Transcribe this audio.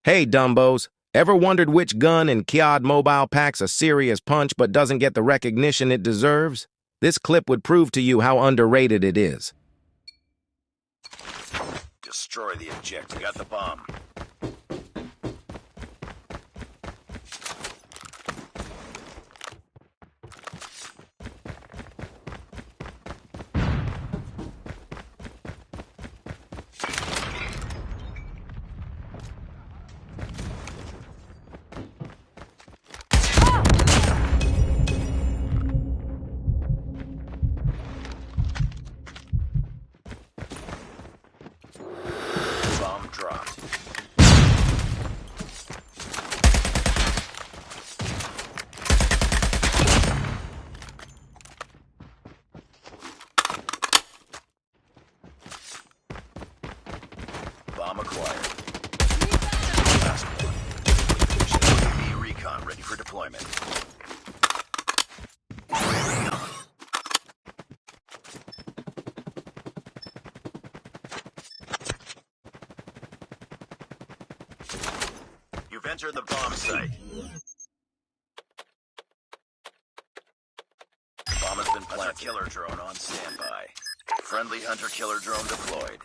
Hey, Dumbos, ever wondered which gun in COD Mobile packs a serious punch but doesn't get the recognition it deserves? This clip would prove to you how underrated it is. Destroy the objective. Got the bomb. Bomb dropped. Bomb acquired. Last one. UAV recon ready for deployment. You've entered the bomb site. Bomb has been planted. Killer drone on standby. Friendly hunter-killer drone deployed.